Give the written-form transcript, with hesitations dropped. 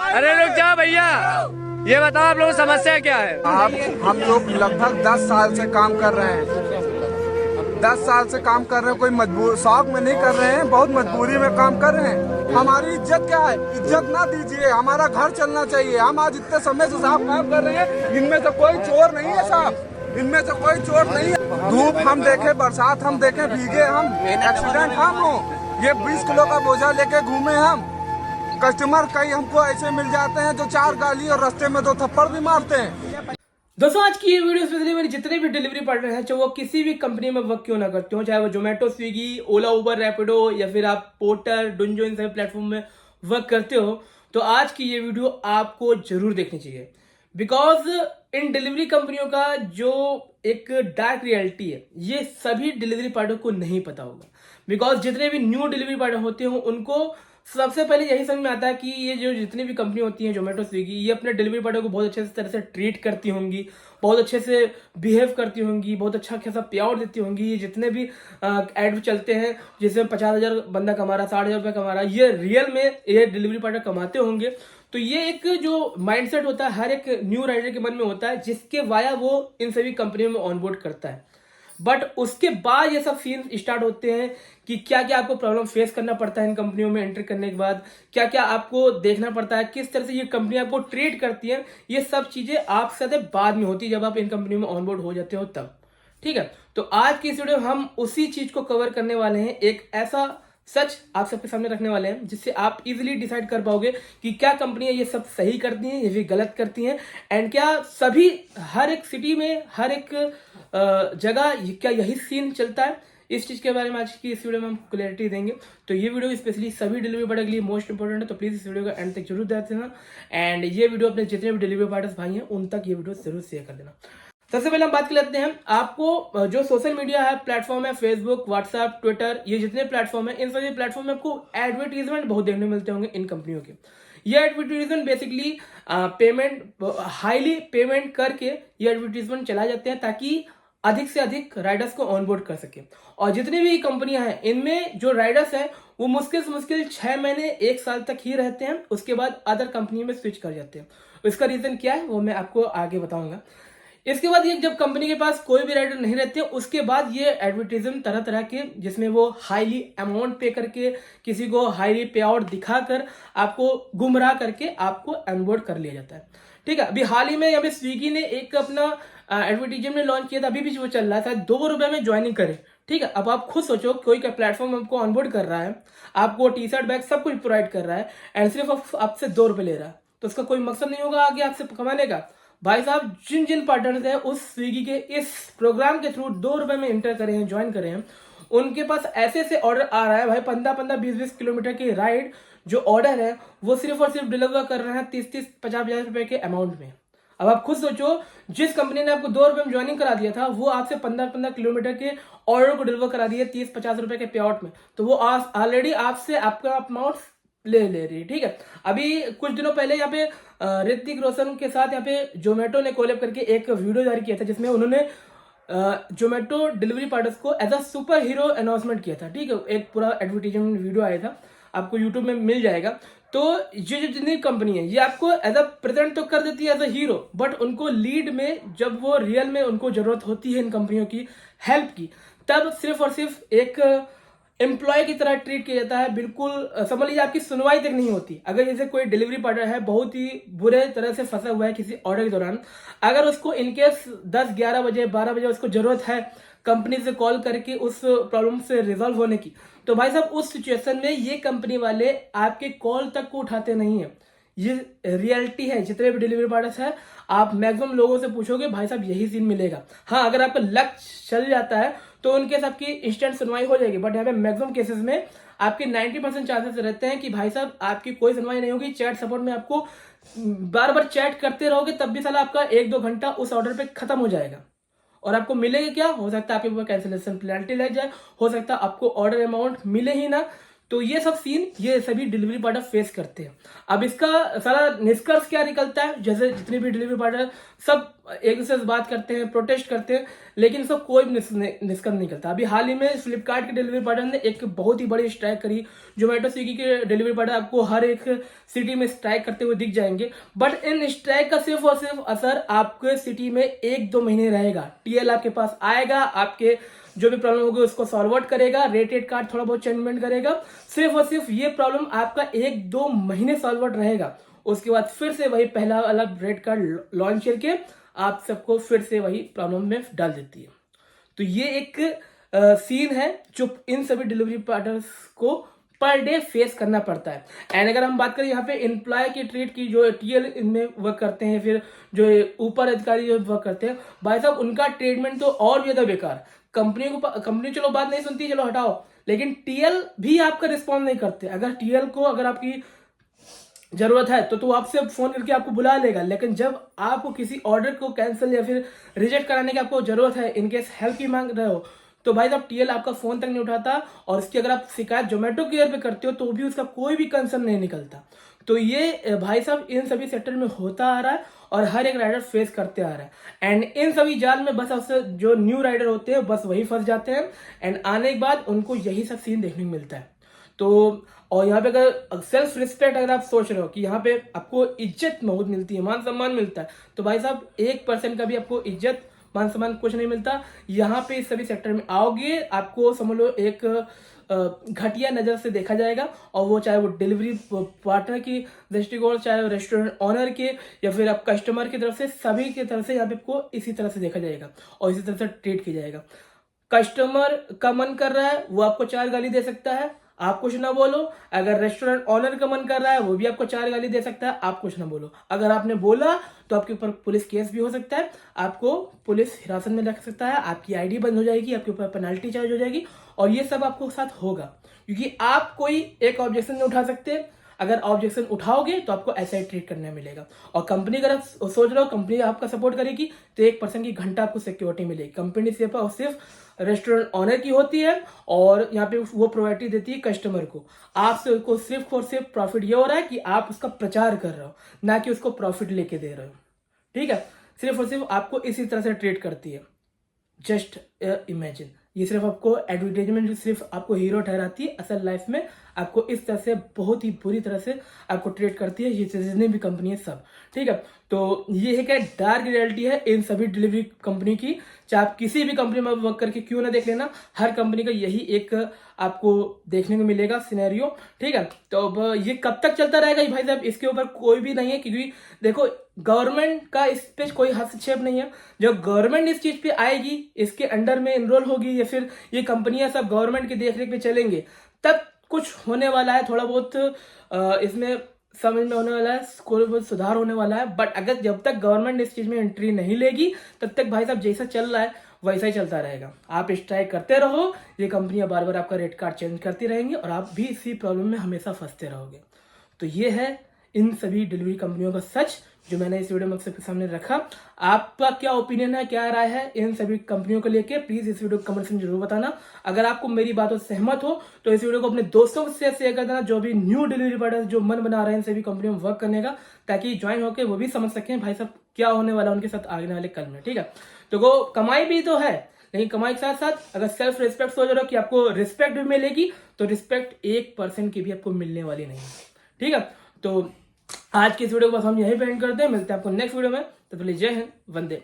अरे रुक जाओ भैया, ये बताओ आप लोगों की समस्या क्या है? आप हम लोग लगभग 10 साल से काम कर रहे हैं। 10 साल से काम कर रहे हैं, कोई मजबूर शौक में नहीं कर रहे हैं, बहुत मजबूरी में काम कर रहे हैं। हमारी इज्जत क्या है? इज्जत ना दीजिए, हमारा घर चलना चाहिए। हम आज इतने समय से साहब काम कर रहे हैं, इनमें से कोई चोर नहीं है साहब, इनमें से कोई चोर नहीं है। धूप हम देखे, बरसात हम देखे, भीगे हम, एक्सीडेंट हम हो, ये 20 किलो का बोझा लेके घूमे हम। कस्टमर कई हमको ऐसे मिल जाते हैं जो 4 गाली और रास्ते में 2 थप्पड़ भी मारते हैं। दोस्तों आज की ये वीडियो स्पेशली मेरे जितने भी डिलीवरी पार्टनर हैं, चाहे वो किसी भी कंपनी में वर्क क्यों ना करते हो, चाहे वो जोमेटो, स्विगी, ओला, उबर, रैपिडो या फिर आप पोर्टर, डुंजो, इन सभी प्लेटफॉर्म में वर्क करते हो, तो आज की ये वीडियो आपको जरूर देखनी चाहिए। बिकॉज इन डिलीवरी कंपनियों का जो एक डार्क रियलिटी है, ये सभी डिलीवरी पार्टनर को नहीं पता होगा। बिकॉज जितने भी न्यू डिलीवरी पार्टनर होते हैं उनको सबसे पहले यही समझ में आता है कि ये जो जितनी भी कंपनी होती है, जोमेटो, स्विगी, ये अपने डिलीवरी पार्टनर को बहुत अच्छे से तरह से ट्रीट करती होंगी, बहुत अच्छे से बिहेव करती होंगी, बहुत अच्छा खासा पे आउट देती होंगी। ये जितने भी एड चलते हैं जिसमें 50,000 बंदा कमा रहा, 60,000 रुपये कमा रहा, ये रियल में ये डिलीवरी पार्टनर कमाते होंगे। तो ये एक जो माइंडसेट होता है हर एक न्यू राइडर के मन में होता है, जिसके वाया वो इन सभी कंपनियों में ऑनबोर्ड करता है। बट उसके बाद ये सब सीन स्टार्ट होते हैं कि क्या क्या आपको प्रॉब्लम फेस करना पड़ता है इन कंपनियों में एंटर करने के बाद, क्या क्या आपको देखना पड़ता है, किस तरह से ये कंपनी आपको ट्रीट करती है। ये सब चीजें आप साथ बाद में होती है जब आप इन कंपनियों में ऑनबोर्ड हो जाते हो तब। ठीक है, तो आज की इस वीडियो में हम उसी चीज को कवर करने वाले हैं, एक ऐसा सच आप सबके सामने रखने वाले हैं जिससे आप इजीली डिसाइड कर पाओगे कि क्या कंपनियां ये सब सही करती हैं या फिर गलत करती हैं, एंड क्या सभी हर एक सिटी में हर एक जगह क्या यही सीन चलता है। इस चीज के बारे में आज की इस वीडियो में हम क्लैरिटी देंगे। तो ये वीडियो स्पेशली सभी डिलीवरी पार्टनर के लिए मोस्ट इंपोर्टेंट है, तो प्लीज इस वीडियो को एंड तक जरूर देते हैं एंड ये वीडियो अपने जितने भी डिलीवरी पार्टनर्स भाई हैं उन तक ये वीडियो जरूर शेयर कर देना। सबसे पहले हम बात कर लेते हैं, आपको जो सोशल मीडिया है प्लेटफॉर्म है, फेसबुक, व्हाट्सएप, ट्विटर, ये जितने प्लेटफॉर्म है, इन सभी प्लेटफॉर्म में आपको एडवर्टीजमेंट बहुत देखने मिलते होंगे इन कंपनियों के। ये advertisement basically payment highly payment करके ये एडवर्टीजमेंट चलाए जाते हैं ताकि अधिक से अधिक राइडर्स को ऑनबोर्ड कर सके। और जितनी भी कंपनियां हैं इनमें जो राइडर्स हैं वो मुश्किल से मुश्किल 6 महीने 1 साल तक ही रहते हैं, उसके बाद अदर कंपनी में स्विच कर जाते हैं। इसका रीजन क्या है वो मैं आपको आगे बताऊंगा। इसके बाद ये जब कंपनी के पास कोई भी राइडर नहीं रहते, उसके बाद ये एडवर्टीजमेंट तरह तरह के जिसमें वो हाईली अमाउंट पे करके किसी को हाईली पे आउट दिखाकर आपको गुमराह करके आपको ऑनबोर्ड कर लिया जाता है। ठीक है, अभी हाल ही में यहाँ पे स्विगी ने एक अपना एडवर्टीजमेंट लॉन्च किया था, अभी भी वो चल रहा था, 2 रुपए में ज्वाइनिंग करे। ठीक है, अब आप खुद सोचो कोई का प्लेटफॉर्म आपको ऑनबोर्ड कर रहा है, आपको टी शर्ट, बैग सब कुछ प्रोवाइड कर रहा है एंड सिर्फ आपसे 2 रुपए ले रहा है, तो उसका कोई मकसद नहीं होगा आगे आपसे कमाने का। भाई साहब जिन जिन पार्टनर्स हैं उस स्विगी के इस प्रोग्राम के थ्रू 2 रुपए में इंटर करे हैं, ज्वाइन करे हैं, उनके पास ऐसे ऐसे ऑर्डर आ रहा है भाई, 15-15, 20-20 किलोमीटर की राइड जो ऑर्डर है वो सिर्फ और सिर्फ डिलीवर कर रहे हैं 30-30, 50-50 रुपए के अमाउंट में। अब आप खुद सोचो, जिस कंपनी ने आपको 2 रुपए में ज्वाइनिंग करा दिया था वो आपसे 15-15 किलोमीटर के ऑर्डर को डिलीवर करा दिया 30-50 रुपए के पे आउट में, तो वो ऑलरेडी आपसे आपका अमाउंट ले रही है। ठीक है, अभी कुछ दिनों पहले यहाँ पे ऋतिक रोशन के साथ यहाँ पे जोमेटो ने कोलैब करके एक वीडियो जारी किया था जिसमें उन्होंने जोमेटो डिलीवरी पार्टनर्स को as a superhero announcement किया था। ठीक है, एक पूरा एडवर्टीजमेंट वीडियो आया था, आपको यूट्यूब में मिल जाएगा। तो ये जो जितनी कंपनी है ये आपको एज अ प्रेजेंट तो कर देती है एज अ हीरो, बट उनको लीड में जब वो रियल में उनको जरूरत होती है इन कंपनियों की हेल्प की, तब सिर्फ और सिर्फ एक एम्प्लॉय की तरह ट्रीट किया जाता है। बिल्कुल समझ लीजिए आपकी सुनवाई तक नहीं होती। अगर जैसे कोई डिलीवरी पार्टनर है बहुत ही बुरे तरह से फंसा हुआ है किसी ऑर्डर के दौरान, अगर उसको इनकेस 10-11 बजे 12 बजे उसको जरूरत है कंपनी से कॉल करके उस प्रॉब्लम से रिजॉल्व होने की, तो भाई साहब उस सिचुएशन में ये कंपनी वाले आपके कॉल तक को उठाते नहीं है। ये रियलिटी है, जितने भी डिलीवरी पार्टनर्स है आप मैक्सिमम लोगों से पूछोगे भाई साहब यही सीन मिलेगा। हाँ, अगर आपका लक चल जाता है तो उनके साथ की इंस्टेंट सुनवाई हो जाएगी, बट यहाँ पे मैक्सिमम केसेस में आपके 90% चांसेस रहते हैं कि भाई साहब आपकी कोई सुनवाई नहीं होगी। चैट सपोर्ट में आपको बार बार चैट करते रहोगे तब भी साला आपका 1-2 घंटा उस ऑर्डर पे खत्म हो जाएगा और आपको मिलेगा क्या, हो सकता है आपके ऊपर कैंसिलेशन पेनल्टी लग जाए, हो सकता है आपको ऑर्डर अमाउंट मिले ही ना। तो ये सब सीन ये सभी डिलीवरी पार्टनर फेस करते हैं। अब इसका सारा निष्कर्ष क्या निकलता है, जैसे जितने भी डिलीवरी पार्टनर सब एक दूसरे से बात करते हैं, प्रोटेस्ट करते हैं, लेकिन इसका कोई भी निष्कर्ष नहीं निकलता। अभी हाल ही में फ्लिपकार्ट के डिलीवरी पार्टनर ने एक बहुत ही बड़ी स्ट्राइक करी। जोमेटो स्विगी के डिलीवरी पार्टनर आपको हर एक सिटी में स्ट्राइक करते हुए दिख जाएंगे, बट इन स्ट्राइक का सिर्फ और सिर्फ असर आपके सिटी में 1-2 महीने रहेगा। टीएल आपके पास आएगा, आपके जो भी प्रॉब्लम होगी उसको सॉल्व आउट करेगा, रेटेड कार्ड थोड़ा बहुत चेंजमेंट करेगा, सिर्फ और सिर्फ ये प्रॉब्लम आपका 1-2 महीने सॉल्व आउट रहेगा। उसके बाद फिर से वही पहला वाला रेट कार्ड लॉन्च करके आप सबको फिर से वही प्रॉब्लम में डाल देती है। तो ये एक सीन है जो इन सभी डिलीवरी पार्टनर्स को पर डे फेस करना पड़ता है। एंड अगर हम बात करें यहाँ पे एम्प्लॉय की ट्रीट की, जो टीएल इनमें वर्क करते हैं, फिर जो ऊपर अधिकारी जो वर्क करते हैं, भाई साहब उनका ट्रीटमेंट तो और भी ज्यादा बेकार। कंपनी चलो बात नहीं सुनती, चलो हटाओ, लेकिन टीएल भी आपका रिस्पॉन्स नहीं करते। अगर टीएल को अगर आपकी जरूरत है तो आपसे फोन करके आपको बुला लेगा, लेकिन जब आपको किसी ऑर्डर को कैंसिल या फिर रिजेक्ट कराने की आपको जरूरत है, इनकेस हेल्प की मांग रहे हो, तो भाई साहब टीएल आपका फोन तक नहीं उठाता, और इसकी अगर आप शिकायत जोमेटो केयर पे करते हो तो भी उसका कोई भी कंसर्न नहीं निकलता। तो ये भाई साहब इन सभी सेक्टर में होता आ रहा है और हर एक राइडर फेस करते आ रहा है। एंड इन सभी जाल में बस अक्सर जो न्यू राइडर होते हैं बस वही फंस जाते हैं, एंड आने के बाद उनको यही सब सीन देखने को मिलता है। तो और यहाँ पे अगर सेल्फ रिस्पेक्ट अगर आप सोच रहे हो कि यहाँ पे आपको इज्जत बहुत मिलती है, मान सम्मान मिलता है, तो भाई साहब 1% का भी आपको इज्जत मान सम्मान कुछ नहीं मिलता। यहाँ पे इस सभी सेक्टर में आओगे आपको समझ लो एक घटिया नजर से देखा जाएगा, और वो चाहे वो डिलीवरी पार्टनर की दृष्टिकोण, चाहे रेस्टोरेंट ऑनर के, या फिर आप कस्टमर की तरफ से, सभी की तरफ से यहाँ पे आपको इसी तरह से देखा जाएगा और इसी तरह से ट्रीट किया जाएगा। कस्टमर का मन कर रहा है वो आपको 4 गाली दे सकता है, आप कुछ ना बोलो। अगर रेस्टोरेंट ऑनर का मन कर रहा है वो भी आपको 4 गाली दे सकता है, आप कुछ ना बोलो। अगर आपने बोला तो आपके ऊपर पुलिस केस भी हो सकता है, आपको पुलिस हिरासत में रख सकता है, आपकी आईडी बंद हो जाएगी, आपके ऊपर पेनल्टी चार्ज हो जाएगी, और ये सब आपको साथ होगा, क्योंकि आप कोई एक ऑब्जेक्शन नहीं उठा सकते। अगर ऑब्जेक्शन उठाओगे तो आपको ऐसा ही ट्रीट करने मिलेगा। और कंपनी अगर आप सोच रहे हो कंपनी आपका सपोर्ट करेगी तो 1% की घंटा आपको सिक्योरिटी मिलेगी। कंपनी सिर्फ और सिर्फ रेस्टोरेंट ऑनर की होती है, और यहाँ पे वो प्रायोरिटी देती है कस्टमर को। आपसे उसको सिर्फ और सिर्फ प्रॉफिट ये हो रहा है कि आप उसका प्रचार कर रहे हो, ना कि उसको प्रॉफिट लेके दे रहे हो। ठीक है, सिर्फ और सिर्फ आपको इसी तरह से ट्रीट करती है। जस्ट इमेजिन, ये सिर्फ आपको एडवर्टाइजमेंट सिर्फ आपको हीरो ठहराती है, असल लाइफ में आपको इस तरह से बहुत ही बुरी तरह से आपको ट्रीट करती है ये जितनी भी कंपनी है सब। ठीक है, तो ये है क्या डार्क रियलिटी है इन सभी डिलीवरी कंपनी की। चाहे आप किसी भी कंपनी में वर्क करके क्यों ना देख लेना, हर कंपनी का यही एक आपको देखने को मिलेगा सिनेरियो। ठीक है, तो अब ये कब तक चलता रहेगा भाई साहब, इसके ऊपर कोई भी नहीं है, क्योंकि देखो गवर्नमेंट का इस पे कोई हस्तक्षेप नहीं है। जब गवर्नमेंट इस चीज पे आएगी, इसके अंडर में इनरोल होगी, या फिर ये कंपनियां सब गवर्नमेंट की देखरेख पे चलेंगे, तब कुछ होने वाला है, थोड़ा बहुत इसमें समझ में होने वाला है, कोई बहुत सुधार होने वाला है। बट अगर जब तक गवर्नमेंट इस चीज में एंट्री नहीं लेगी, तब तक भाई साहब जैसा चल रहा है वैसा ही चलता रहेगा। आप स्ट्राइक करते रहो, ये कंपनियां बार बार आपका रेट कार्ड चेंज करती रहेंगी, और आप भी इसी प्रॉब्लम में हमेशा फंसते रहोगे। तो ये है इन सभी डिलीवरी कंपनियों का सच, जो मैंने इस वीडियो में सबके सामने रखा। आपका क्या ओपिनियन है, क्या राय है इन सभी कंपनियों को लेके, प्लीज इस वीडियो को कमेंट में जरूर बताना। अगर आपको मेरी बातों से सहमत हो तो इस वीडियो को अपने दोस्तों से शेयर कर देना, जो भी न्यू डिलीवरी पार्टनर जो मन बना रहे हैं इन सभी कंपनियों में वर्क करने का, ताकि ज्वाइन होकर वो भी समझ सकें भाई साहब क्या होने वाला है उनके साथ आने वाले कल में। ठीक है, तो वो कमाई भी तो है, लेकिन कमाई के साथ साथ अगर सेल्फ रिस्पेक्ट सोच रहे हो कि आपको रिस्पेक्ट भी मिलेगी, तो रिस्पेक्ट 1% की भी आपको मिलने वाली नहीं है। ठीक है, तो आज की इस वीडियो को बस हम यहीं पे एंड करते हैं, मिलते हैं आपको नेक्स्ट वीडियो में। तो जय हिंद, वंदे।